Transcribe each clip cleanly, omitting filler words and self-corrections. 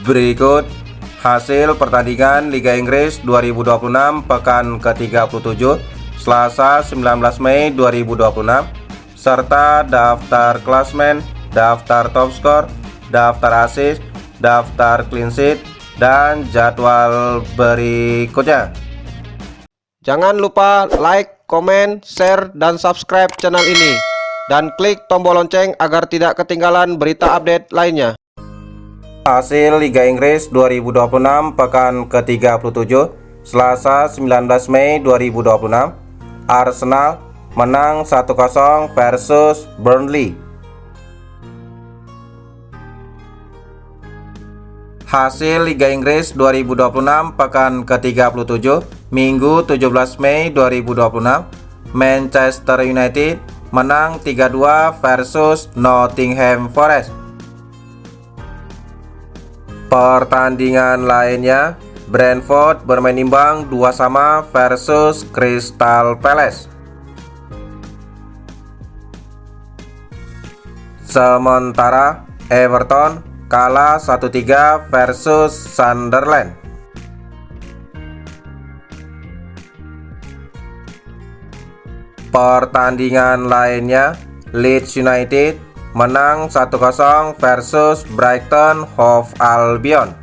Berikut hasil pertandingan Liga Inggris 2026 pekan ke-37 Selasa 19 Mei 2026 serta daftar klasmen, daftar top skor, daftar assist, daftar clean sheet, dan jadwal berikutnya. Jangan lupa like, komen, share, dan subscribe channel ini dan klik tombol lonceng agar tidak ketinggalan berita update lainnya. Hasil Liga Inggris 2026 pekan ke-37 Selasa 19 Mei 2026. Arsenal menang 1-0 versus Burnley. Hasil Liga Inggris 2026 pekan ke-37 Minggu 17 Mei 2026. Manchester United menang 3-2 versus Nottingham Forest. Pertandingan lainnya, Brentford bermain imbang 2-2 versus Crystal Palace. Sementara Everton kalah 1-3 versus Sunderland. Pertandingan lainnya, Leeds United menang 1-0 versus Brighton Hove Albion.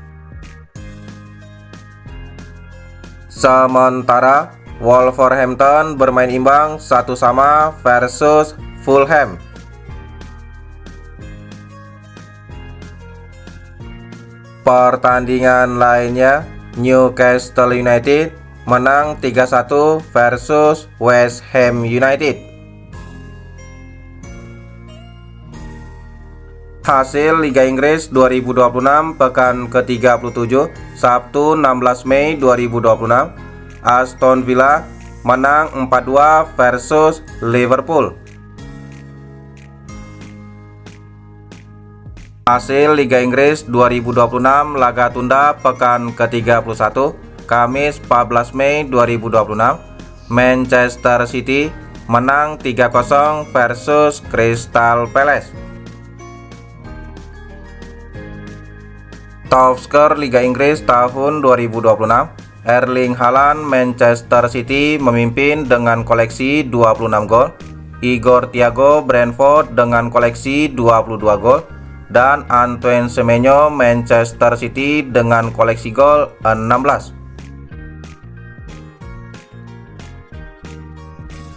Sementara Wolverhampton bermain imbang 1-1 versus Fulham. Pertandingan lainnya, Newcastle United menang 3-1 versus West Ham United. Hasil Liga Inggris 2026 pekan ke-37 Sabtu 16 Mei 2026. Aston Villa menang 4-2 versus Liverpool. Hasil Liga Inggris 2026 laga tunda pekan ke-31 Kamis 14 Mei 2026. Manchester City menang 3-0 versus Crystal Palace. Top skor Liga Inggris tahun 2026, Erling Haaland Manchester City memimpin dengan koleksi 26 gol, Igor Thiago Brentford dengan koleksi 22 gol, dan Antoine Semenyo Manchester City dengan koleksi gol 16.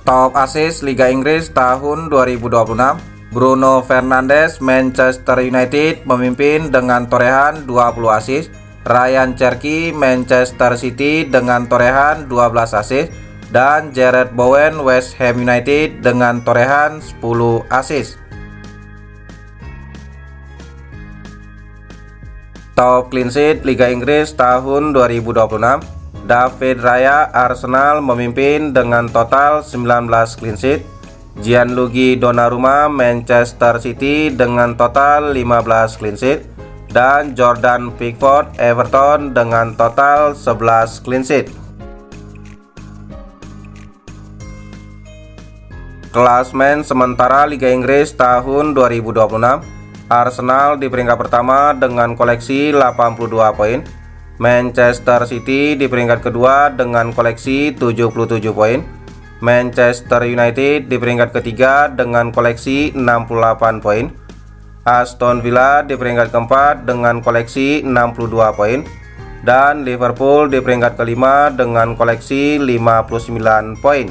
Top assist Liga Inggris tahun 2026, Bruno Fernandes Manchester United memimpin dengan torehan 20 assist, Ryan Cherky Manchester City dengan torehan 12 assist, dan Jarrod Bowen West Ham United dengan torehan 10 assist. Top clean sheet Liga Inggris tahun 2026, David Raya Arsenal memimpin dengan total 19 clean sheet, Gianluigi Donnarumma Manchester City dengan total 15 clean sheet, dan Jordan Pickford Everton dengan total 11 clean sheet. Klasmen sementara Liga Inggris tahun 2026, Arsenal di peringkat pertama dengan koleksi 82 poin, Manchester City di peringkat kedua dengan koleksi 77 poin, Manchester United di peringkat ketiga dengan koleksi 68 poin, Aston Villa di peringkat keempat dengan koleksi 62 poin, dan Liverpool di peringkat kelima dengan koleksi 59 poin.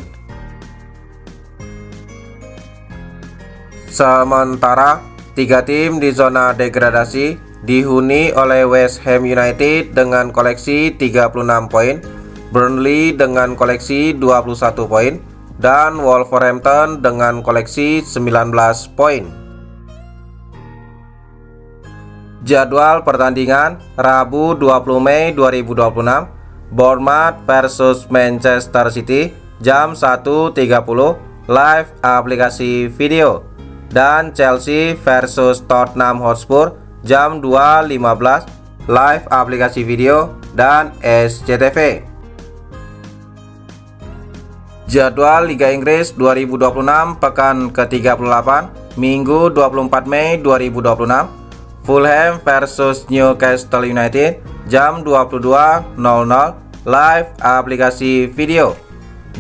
Sementara tiga tim di zona degradasi dihuni oleh West Ham United dengan koleksi 36 poin, Burnley dengan koleksi 21 poin, dan Wolverhampton dengan koleksi 19 poin. Jadwal pertandingan Rabu 20 Mei 2026, Bournemouth versus Manchester City jam 1.30 live aplikasi video, dan Chelsea versus Tottenham Hotspur jam 2.15 live aplikasi video dan SCTV. Jadwal Liga Inggris 2026 pekan ke-38 Minggu 24 Mei 2026. Fulham versus Newcastle United jam 22.00 live aplikasi video.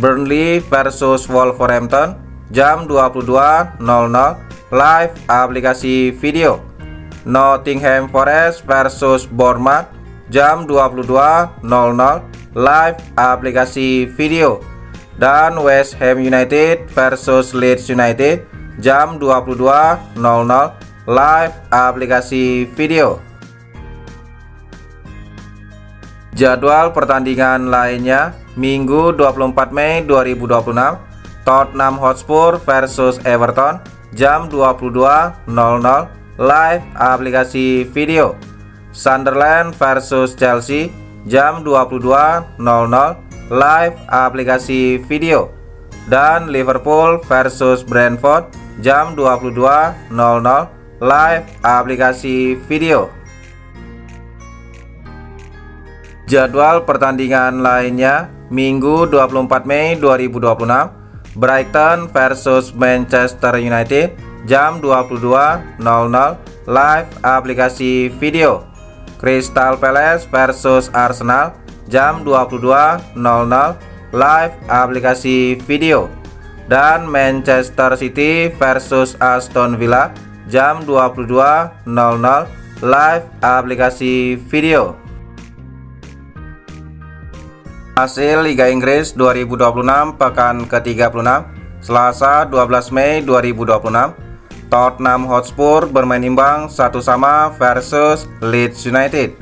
Burnley versus Wolverhampton jam 22.00 live aplikasi video. Nottingham Forest versus Bournemouth jam 22.00 live aplikasi video. Dan West Ham United versus Leeds United jam 22.00 live aplikasi video. Jadwal pertandingan lainnya Minggu 24 Mei 2026, Tottenham Hotspur versus Everton jam 22.00 live aplikasi video. Sunderland versus Chelsea jam 22.00 live aplikasi video. Dan Liverpool versus Brentford jam 22.00 live aplikasi video. Jadwal pertandingan lainnya Minggu 24 Mei 2026, Brighton versus Manchester United jam 22.00 live aplikasi video. Crystal Palace versus Arsenal jam 22.00 live aplikasi video. Dan Manchester City versus Aston Villa jam 22.00 live aplikasi video. Hasil Liga Inggris 2026 pekan ke-36 Selasa 12 Mei 2026, Tottenham Hotspur bermain imbang 1-1 versus Leeds United.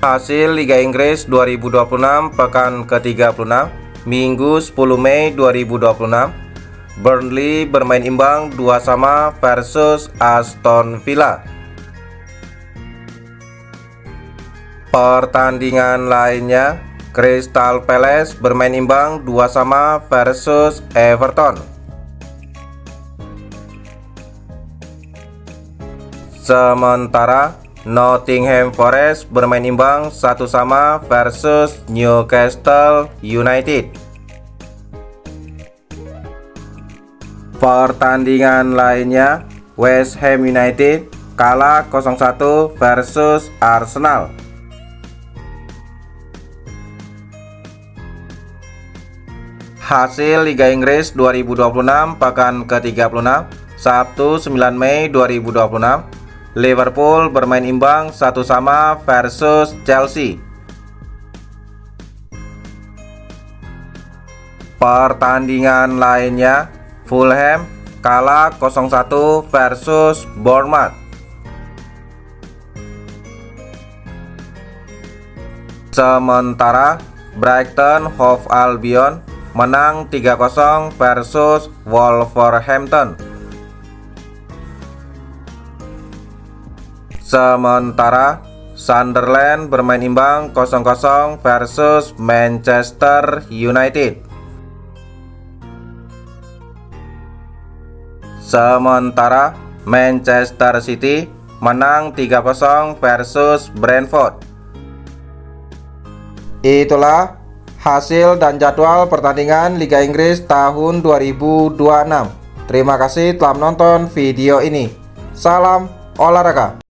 Hasil Liga Inggris 2026 pekan ke-36 Minggu 10 Mei 2026, Burnley bermain imbang 2-2 versus Aston Villa. Pertandingan lainnya, Crystal Palace bermain imbang 2-2 versus Everton. Sementara Nottingham Forest bermain imbang 1-1 versus Newcastle United. Pertandingan lainnya, West Ham United kalah 0-1 versus Arsenal. Hasil Liga Inggris 2026 pekan ke-36 Sabtu 9 Mei 2026, Liverpool bermain imbang 1-1 versus Chelsea. Pertandingan lainnya, Fulham kalah 0-1 versus Bournemouth. Sementara Brighton Hove Albion menang 3-0 versus Wolverhampton. Sementara Sunderland bermain imbang 0-0 versus Manchester United. Sementara Manchester City menang 3-0 versus Brentford. Itulah hasil dan jadwal pertandingan Liga Inggris tahun 2026. Terima kasih telah menonton video ini. Salam olahraga.